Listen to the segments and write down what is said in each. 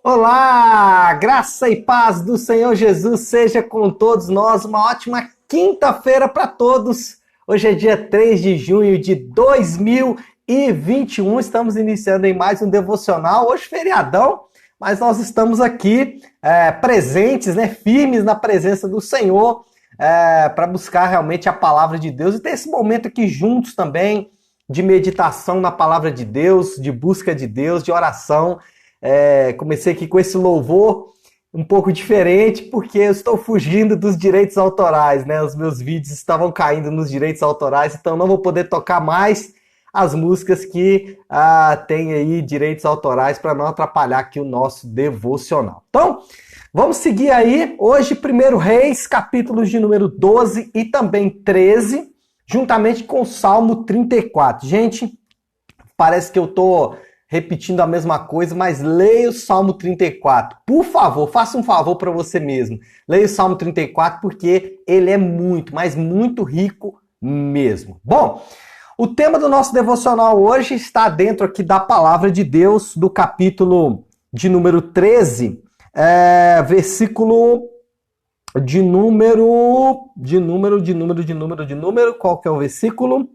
Olá, graça e paz do Senhor Jesus seja com todos nós. Uma ótima quinta-feira para todos. Hoje é dia 3 de junho de 2021. Estamos iniciando em mais um devocional. Hoje feriadão, mas nós estamos aqui presentes, firmes na presença do Senhor para buscar realmente a palavra de Deus e ter esse momento aqui juntos também de meditação na palavra de Deus, de busca de Deus, de oração. Comecei aqui com esse louvor um pouco diferente, porque eu estou fugindo dos direitos autorais, né? Os meus vídeos estavam caindo nos direitos autorais, então não vou poder tocar mais as músicas que têm aí direitos autorais para não atrapalhar aqui o nosso devocional. Então, vamos seguir aí. Hoje, 1 Reis, capítulos de número 12 e também 13, juntamente com o Salmo 34. Gente, parece que eu estou repetindo a mesma coisa, mas leia o Salmo 34. Por favor, faça um favor para você mesmo. Leia o Salmo 34 porque ele é muito, mas muito rico mesmo. Bom, o tema do nosso devocional hoje está dentro aqui da palavra de Deus, do capítulo de número 13, versículo de número, qual que é o versículo?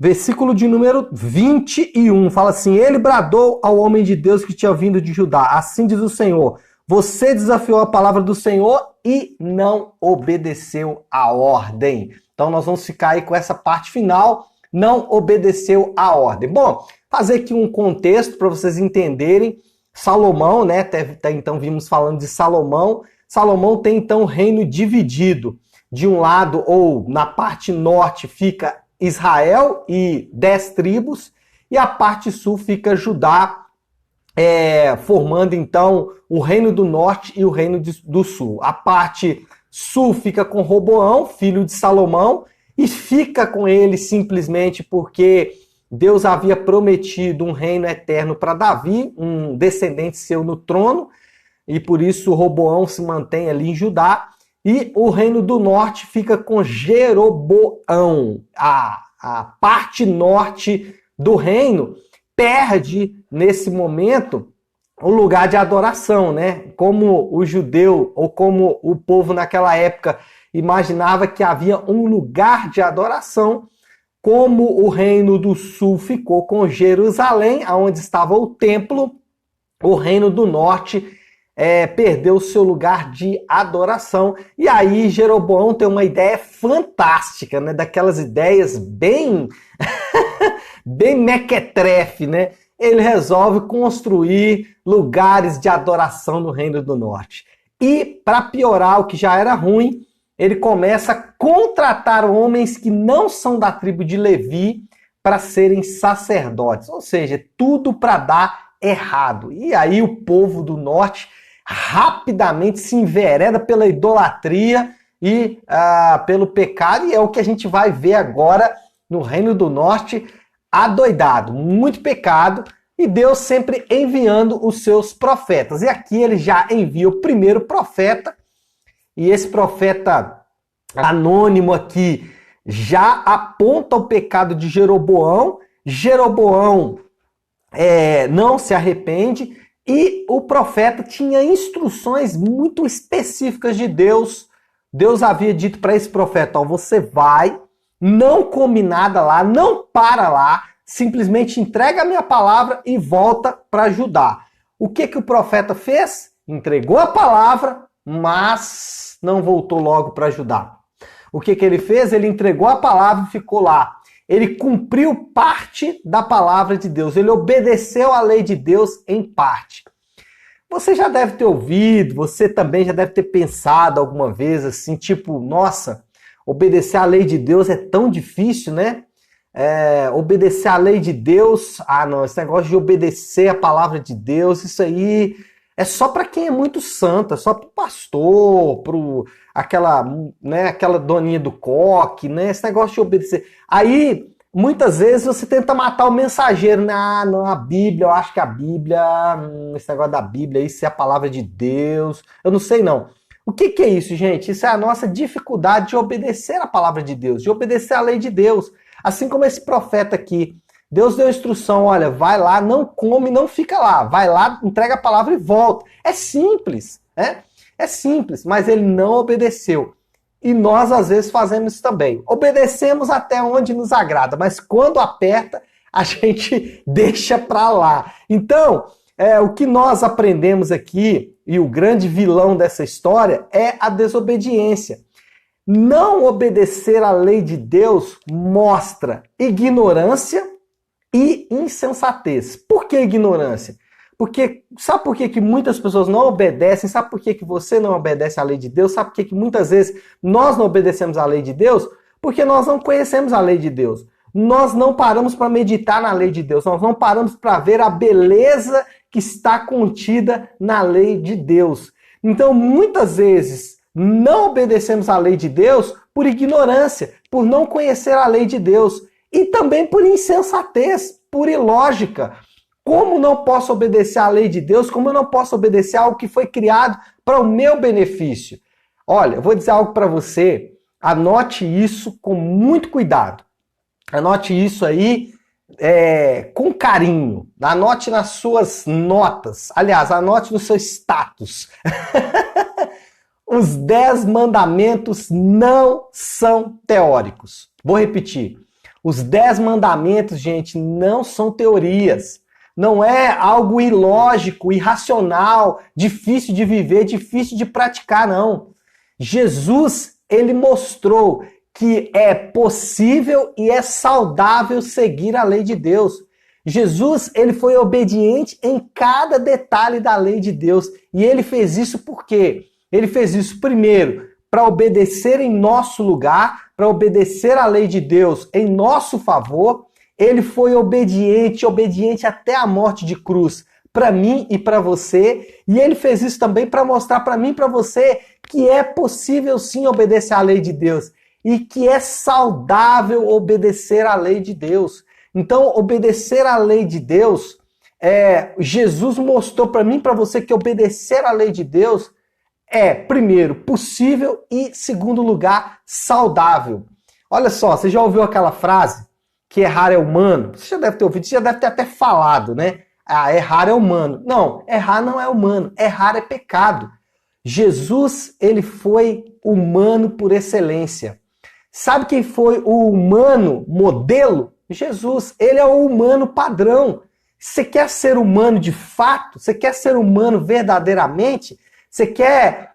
Versículo de número 21, fala assim: Ele bradou ao homem de Deus que tinha vindo de Judá, assim diz o Senhor, você desafiou a palavra do Senhor e não obedeceu a ordem. Então nós vamos ficar aí com essa parte final, não obedeceu a ordem. Bom, fazer aqui um contexto para vocês entenderem. Salomão, até então vimos falando de Salomão. Salomão tem então o reino dividido. De um lado, ou na parte norte, fica Israel e 10 tribos, e a parte sul fica Judá, formando então o reino do norte e o reino do sul. A parte sul fica com Roboão, filho de Salomão, e fica com ele simplesmente porque Deus havia prometido um reino eterno para Davi, um descendente seu no trono, e por isso Roboão se mantém ali em Judá. E o reino do norte fica com Jeroboão. A parte norte do reino perde, nesse momento, o lugar de adoração, Como o judeu, ou como o povo naquela época imaginava que havia um lugar de adoração, como o reino do sul ficou com Jerusalém, onde estava o templo, o reino do norte perdeu o seu lugar de adoração. E aí Jeroboão tem uma ideia fantástica, daquelas ideias bem bem mequetrefe, Ele resolve construir lugares de adoração no Reino do Norte. E, para piorar o que já era ruim, ele começa a contratar homens que não são da tribo de Levi para serem sacerdotes. Ou seja, tudo para dar errado. E aí o povo do norte rapidamente se envereda pela idolatria e pelo pecado, e é o que a gente vai ver agora no Reino do Norte, adoidado, muito pecado, e Deus sempre enviando os seus profetas. E aqui ele já envia o primeiro profeta, e esse profeta anônimo aqui já aponta o pecado de Jeroboão. Jeroboão não se arrepende, e o profeta tinha instruções muito específicas de Deus. Deus havia dito para esse profeta: você vai, não come nada lá, não para lá, simplesmente entrega a minha palavra e volta para Judá. O que o profeta fez? Entregou a palavra, mas não voltou logo para Judá. O que ele fez? Ele entregou a palavra e ficou lá. Ele cumpriu parte da palavra de Deus. Ele obedeceu à lei de Deus em parte. Você já deve ter ouvido, você também já deve ter pensado alguma vez assim, tipo, nossa, obedecer à lei de Deus é tão difícil, obedecer à lei de Deus, não, esse negócio de obedecer a palavra de Deus, isso aí é só para quem é muito santo, é só para o pastor, aquela doninha do coque, esse negócio de obedecer. Aí, muitas vezes você tenta matar o mensageiro, não, a Bíblia, eu acho que a Bíblia, esse negócio da Bíblia, isso é a palavra de Deus, eu não sei não. O que é isso, gente? Isso é a nossa dificuldade de obedecer a palavra de Deus, de obedecer a lei de Deus. Assim como esse profeta aqui, Deus deu instrução, olha, vai lá, não come, não fica lá. Vai lá, entrega a palavra e volta. É simples, né? É simples, mas ele não obedeceu. E nós, às vezes, fazemos isso também. Obedecemos até onde nos agrada, mas quando aperta, a gente deixa para lá. Então, o que nós aprendemos aqui, e o grande vilão dessa história, é a desobediência. Não obedecer à lei de Deus mostra ignorância e insensatez. Por que ignorância? Porque sabe por que muitas pessoas não obedecem? Sabe por que você não obedece à lei de Deus? Sabe por que muitas vezes nós não obedecemos à lei de Deus? Porque nós não conhecemos a lei de Deus. Nós não paramos para meditar na lei de Deus. Nós não paramos para ver a beleza que está contida na lei de Deus. Então, muitas vezes, não obedecemos à lei de Deus por ignorância, por não conhecer a lei de Deus. E também por insensatez, por ilógica. Como não posso obedecer à lei de Deus? Como eu não posso obedecer a algo que foi criado para o meu benefício? Olha, eu vou dizer algo para você. Anote isso com muito cuidado. Anote isso aí com carinho. Anote nas suas notas. Aliás, anote no seu status. Os 10 mandamentos não são teóricos. Vou repetir. Os 10 mandamentos, gente, não são teorias. Não é algo ilógico, irracional, difícil de viver, difícil de praticar, não. Jesus, ele mostrou que é possível e é saudável seguir a lei de Deus. Jesus, ele foi obediente em cada detalhe da lei de Deus. E ele fez isso por quê? Ele fez isso primeiro para obedecer em nosso lugar, para obedecer a lei de Deus em nosso favor. Ele foi obediente até a morte de cruz, para mim e para você. E ele fez isso também para mostrar para mim e para você que é possível sim obedecer à lei de Deus. E que é saudável obedecer à lei de Deus. Então, obedecer à lei de Deus, Jesus mostrou para mim e para você que obedecer à lei de Deus é, primeiro, possível e, segundo lugar, saudável. Olha só, você já ouviu aquela frase? Que errar é humano. Você já deve ter ouvido, você já deve ter até falado, né? Ah, errar é humano. Não, errar não é humano. Errar é pecado. Jesus, ele foi humano por excelência. Sabe quem foi o humano modelo? Jesus. Ele é o humano padrão. Você quer ser humano de fato? Você quer ser humano verdadeiramente? Você quer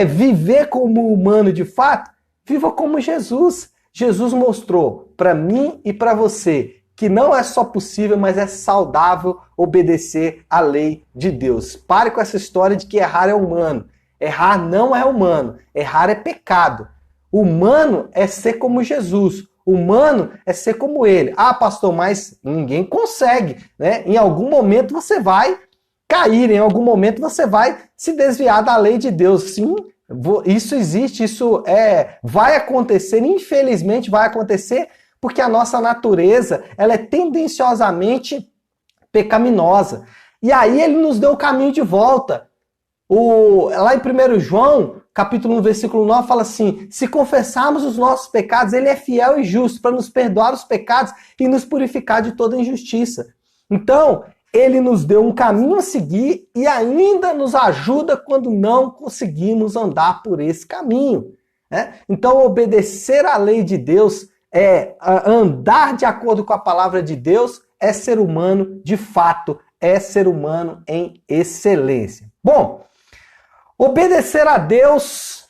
viver como humano de fato? Viva como Jesus. Jesus mostrou para mim e para você que não é só possível, mas é saudável obedecer à lei de Deus. Pare com essa história de que errar é humano. Errar não é humano. Errar é pecado. Humano é ser como Jesus. Humano é ser como ele. Ah, pastor, mas ninguém consegue, né? Em algum momento você vai cair, em algum momento você vai se desviar da lei de Deus. Sim, isso existe, isso vai acontecer, infelizmente vai acontecer, porque a nossa natureza ela é tendenciosamente pecaminosa. E aí ele nos deu o caminho de volta. Lá em 1 João, capítulo 1, versículo 9, fala assim: se confessarmos os nossos pecados, ele é fiel e justo para nos perdoar os pecados e nos purificar de toda injustiça. Então, ele nos deu um caminho a seguir e ainda nos ajuda quando não conseguimos andar por esse caminho. Né? Então, obedecer à lei de Deus, andar de acordo com a palavra de Deus, é ser humano de fato, é ser humano em excelência. Bom, obedecer a Deus,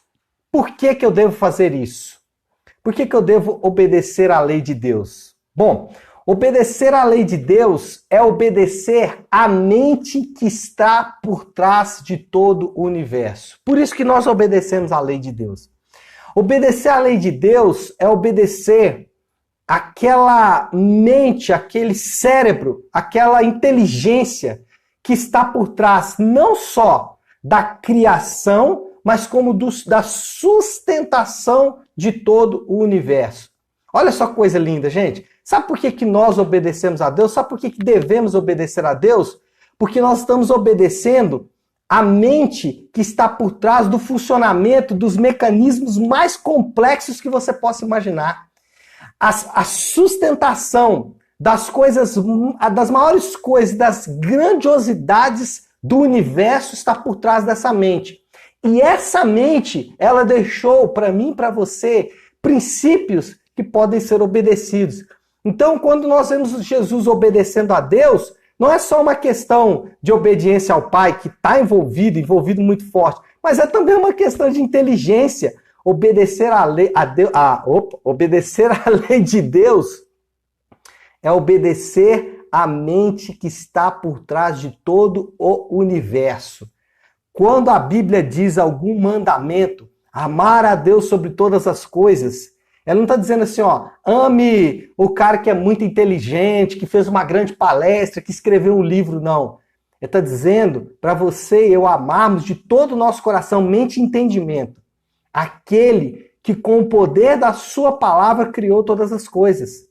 por que eu devo fazer isso? Por que eu devo obedecer à lei de Deus? Bom, obedecer à lei de Deus é obedecer à mente que está por trás de todo o universo. Por isso que nós obedecemos à lei de Deus. Obedecer à lei de Deus é obedecer aquela mente, aquele cérebro, aquela inteligência que está por trás não só da criação, mas como da sustentação de todo o universo. Olha só que coisa linda, gente. Sabe por que nós obedecemos a Deus? Sabe por que devemos obedecer a Deus? Porque nós estamos obedecendo a mente que está por trás do funcionamento dos mecanismos mais complexos que você possa imaginar. A sustentação das coisas, das maiores coisas, das grandiosidades do universo está por trás dessa mente. E essa mente, ela deixou para mim, para você, princípios que podem ser obedecidos. Então, quando nós vemos Jesus obedecendo a Deus, não é só uma questão de obediência ao Pai, que está envolvido muito forte, mas é também uma questão de inteligência. Obedecer a lei, obedecer a lei de Deus é obedecer a mente que está por trás de todo o universo. Quando a Bíblia diz algum mandamento, amar a Deus sobre todas as coisas, ela não está dizendo assim, ó, ame o cara que é muito inteligente, que fez uma grande palestra, que escreveu um livro, não. Ela está dizendo para você e eu amarmos de todo o nosso coração, mente e entendimento, aquele que com o poder da sua palavra criou todas as coisas.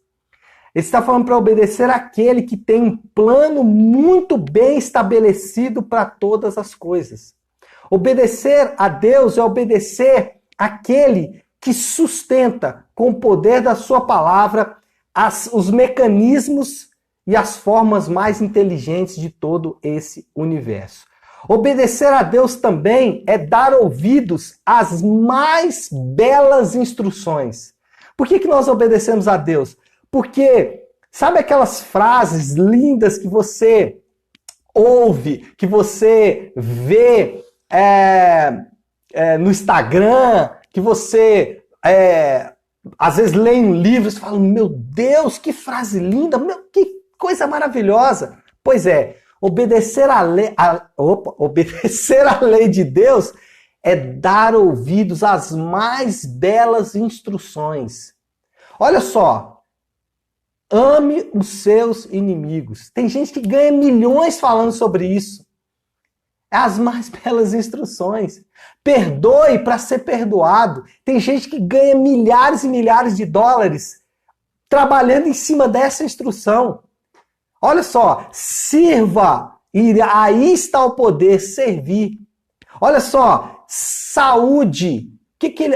Ele está falando para obedecer àquele que tem um plano muito bem estabelecido para todas as coisas. Obedecer a Deus é obedecer àquele que sustenta com o poder da sua palavra os mecanismos e as formas mais inteligentes de todo esse universo. Obedecer a Deus também é dar ouvidos às mais belas instruções. Por que nós obedecemos a Deus? Porque, sabe aquelas frases lindas que você ouve, que você vê no Instagram, que você às vezes lê um livro e fala, meu Deus, que frase linda, que coisa maravilhosa. Pois é, obedecer a lei de Deus é dar ouvidos às mais belas instruções. Olha só, ame os seus inimigos. Tem gente que ganha milhões falando sobre isso. É as mais belas instruções. Perdoe para ser perdoado. Tem gente que ganha milhares e milhares de dólares trabalhando em cima dessa instrução. Olha só, sirva, e aí está o poder, servir. Olha só, saúde.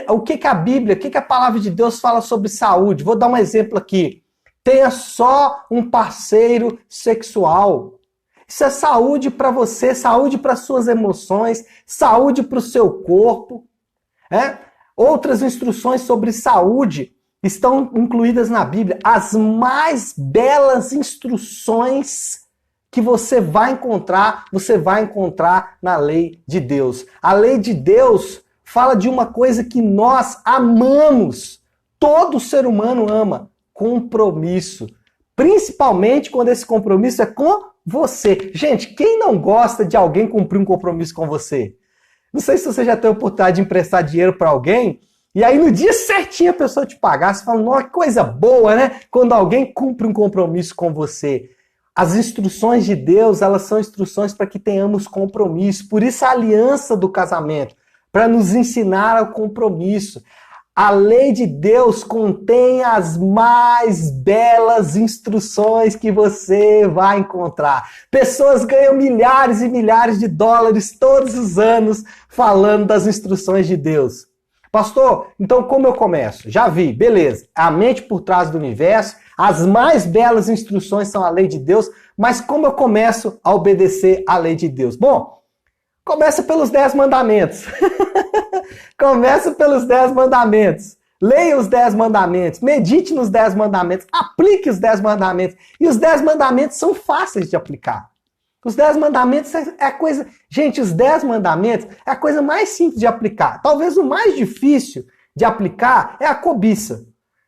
O que a Bíblia, o que a palavra de Deus fala sobre saúde? Vou dar um exemplo aqui. Tenha só um parceiro sexual. Isso é saúde para você, saúde para suas emoções, saúde para o seu corpo. Outras instruções sobre saúde estão incluídas na Bíblia. As mais belas instruções que você vai encontrar na lei de Deus. A lei de Deus fala de uma coisa que nós amamos. Todo ser humano ama. Compromisso. Principalmente quando esse compromisso é com você. Gente, quem não gosta de alguém cumprir um compromisso com você? Não sei se você já teve a oportunidade de emprestar dinheiro para alguém e aí no dia certinho a pessoa te pagar, você fala, nossa, que coisa boa, né? Quando alguém cumpre um compromisso com você. As instruções de Deus, elas são instruções para que tenhamos compromisso. Por isso a aliança do casamento, para nos ensinar ao compromisso. A lei de Deus contém as mais belas instruções que você vai encontrar. Pessoas ganham milhares e milhares de dólares todos os anos falando das instruções de Deus. Pastor, então como eu começo? Já vi, beleza. A mente por trás do universo, as mais belas instruções são a lei de Deus, mas como eu começo a obedecer à lei de Deus? Bom, começa pelos 10 mandamentos. Começa pelos 10 mandamentos. Leia os 10 mandamentos. Medite nos 10 mandamentos. Aplique os 10 mandamentos. E os 10 mandamentos são fáceis de aplicar. Os 10 mandamentos é a coisa... Gente, os 10 mandamentos é a coisa mais simples de aplicar. Talvez o mais difícil de aplicar é a cobiça.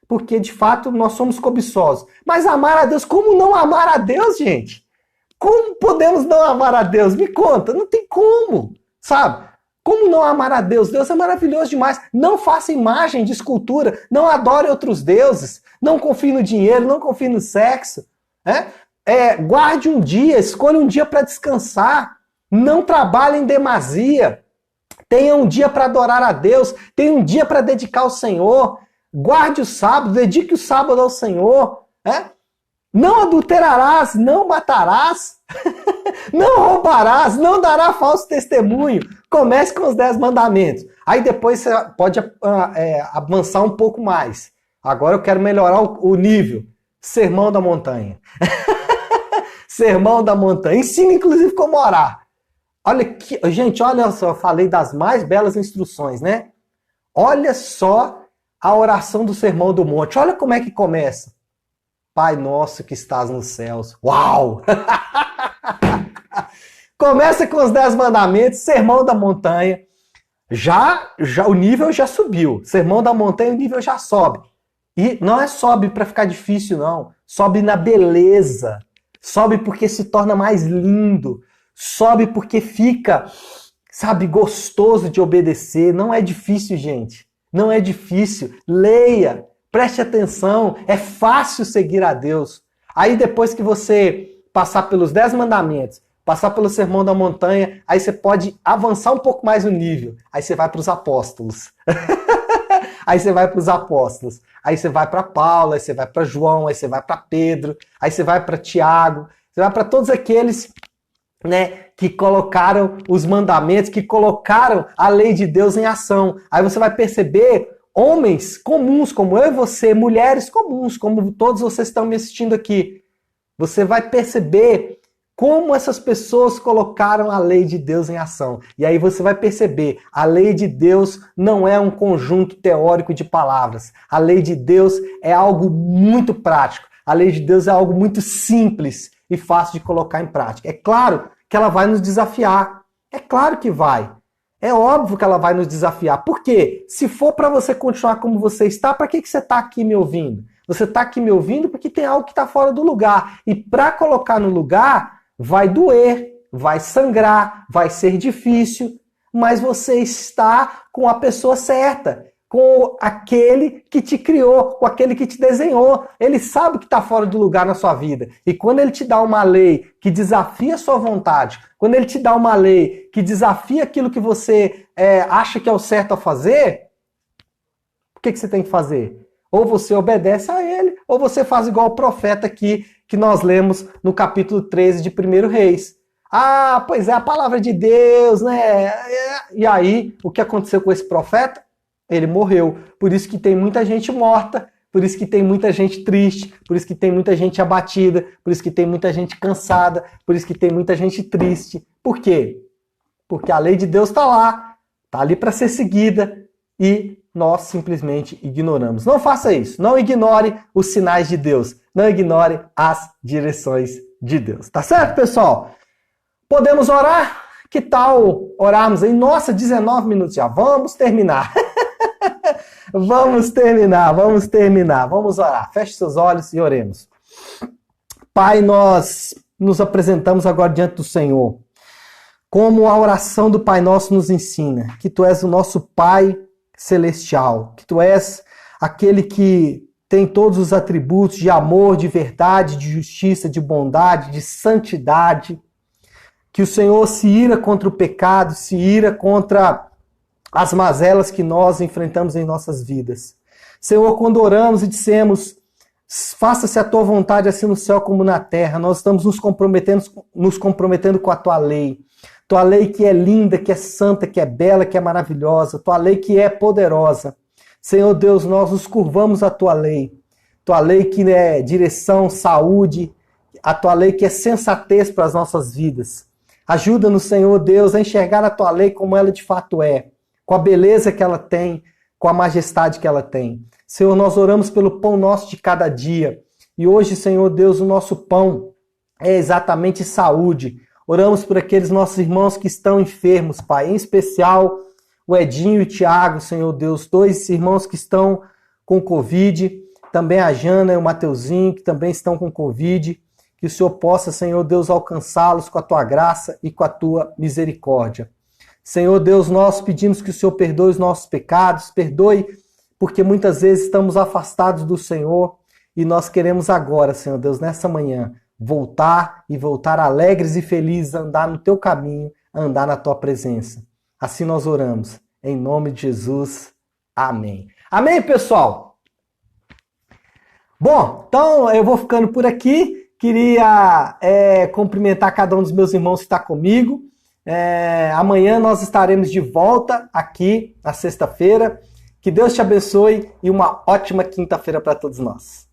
Porque, de fato, nós somos cobiçosos. Mas amar a Deus, como não amar a Deus, gente? Como podemos não amar a Deus? Me conta, não tem como, sabe? Como não amar a Deus? Deus é maravilhoso demais. Não faça imagem de escultura, não adore outros deuses, não confie no dinheiro, não confie no sexo. Guarde um dia, escolha um dia para descansar, não trabalhe em demasia, tenha um dia para adorar a Deus, tenha um dia para dedicar ao Senhor, guarde o sábado, dedique o sábado ao Senhor. Não adulterarás, não matarás, não roubarás, não dará falso testemunho. Comece com os 10 mandamentos. Aí depois você pode avançar um pouco mais. Agora eu quero melhorar o nível. Sermão da Montanha. Sermão da Montanha. Ensina, inclusive, como orar. Olha aqui, gente, olha só, eu falei das mais belas instruções, né? Olha só a oração do Sermão do Monte. Olha como é que começa. Pai nosso que estás nos céus. Uau! Começa com os 10 mandamentos, Sermão da Montanha. Já o nível já subiu. Sermão da Montanha, o nível já sobe. E não é sobe para ficar difícil, não. Sobe na beleza. Sobe porque se torna mais lindo. Sobe porque fica, sabe, gostoso de obedecer. Não é difícil, gente. Não é difícil. Leia, preste atenção. É fácil seguir a Deus. Aí depois que você passar pelos 10 mandamentos, passar pelo Sermão da Montanha, aí você pode avançar um pouco mais o nível. Aí você vai para os apóstolos. Aí você vai para os apóstolos. Aí você vai para Paulo, aí você vai para João, aí você vai para Pedro, aí você vai para Tiago, você vai para todos aqueles, né, que colocaram os mandamentos, que colocaram a lei de Deus em ação. Aí você vai perceber homens comuns como eu e você, mulheres comuns como todos vocês estão me assistindo aqui. Você vai perceber como essas pessoas colocaram a lei de Deus em ação. E aí você vai perceber, a lei de Deus não é um conjunto teórico de palavras. A lei de Deus é algo muito prático. A lei de Deus é algo muito simples e fácil de colocar em prática. É claro que ela vai nos desafiar. É claro que vai. É óbvio que ela vai nos desafiar. Por quê? Se for para você continuar como você está, para que você está aqui me ouvindo? Você está aqui me ouvindo porque tem algo que está fora do lugar. E para colocar no lugar, vai doer, vai sangrar, vai ser difícil, mas você está com a pessoa certa, com aquele que te criou, com aquele que te desenhou. Ele sabe que está fora do lugar na sua vida. E quando ele te dá uma lei que desafia a sua vontade, quando ele te dá uma lei que desafia aquilo que você acha que é o certo a fazer, o que você tem que fazer? Ou você obedece a ele, ou você faz igual o profeta aqui, que nós lemos no capítulo 13 de 1 Reis. Ah, pois é, a palavra de Deus, né? E aí, o que aconteceu com esse profeta? Ele morreu. Por isso que tem muita gente morta, por isso que tem muita gente triste, por isso que tem muita gente abatida, por isso que tem muita gente cansada, por isso que tem muita gente triste. Por quê? Porque a lei de Deus está lá, está ali para ser seguida e nós simplesmente ignoramos. Não faça isso. Não ignore os sinais de Deus. Não ignore as direções de Deus. Tá certo, pessoal? Podemos orar? Que tal orarmos aí? Nossa, 19 minutos já. Vamos terminar. Vamos terminar. Vamos orar. Feche seus olhos e oremos. Pai, nós nos apresentamos agora diante do Senhor. Como a oração do Pai Nosso nos ensina, que Tu és o nosso Pai celestial, que Tu és aquele que tem todos os atributos de amor, de verdade, de justiça, de bondade, de santidade, que o Senhor se ira contra o pecado, se ira contra as mazelas que nós enfrentamos em nossas vidas. Senhor, quando oramos e dissemos, faça-se a Tua vontade assim no céu como na terra, nós estamos nos comprometendo com a Tua lei. Tua lei que é linda, que é santa, que é bela, que é maravilhosa. Tua lei que é poderosa. Senhor Deus, nós nos curvamos à Tua lei. Tua lei que é direção, saúde. A Tua lei que é sensatez para as nossas vidas. Ajuda-nos, Senhor Deus, a enxergar a Tua lei como ela de fato é. Com a beleza que ela tem, com a majestade que ela tem. Senhor, nós oramos pelo pão nosso de cada dia. E hoje, Senhor Deus, o nosso pão é exatamente saúde. Oramos por aqueles nossos irmãos que estão enfermos, Pai. Em especial, o Edinho e o Tiago, Senhor Deus. 2 irmãos que estão com Covid. Também a Jana e o Mateuzinho, que também estão com Covid. Que o Senhor possa, Senhor Deus, alcançá-los com a Tua graça e com a Tua misericórdia. Senhor Deus, nós pedimos que o Senhor perdoe os nossos pecados. Perdoe, porque muitas vezes estamos afastados do Senhor. E nós queremos agora, Senhor Deus, nessa manhã, voltar alegres e felizes a andar no Teu caminho, a andar na Tua presença. Assim nós oramos. Em nome de Jesus. Amém. Amém, pessoal? Bom, então eu vou ficando por aqui. Queria cumprimentar cada um dos meus irmãos que está comigo. Amanhã nós estaremos de volta aqui na sexta-feira. Que Deus te abençoe e uma ótima quinta-feira para todos nós.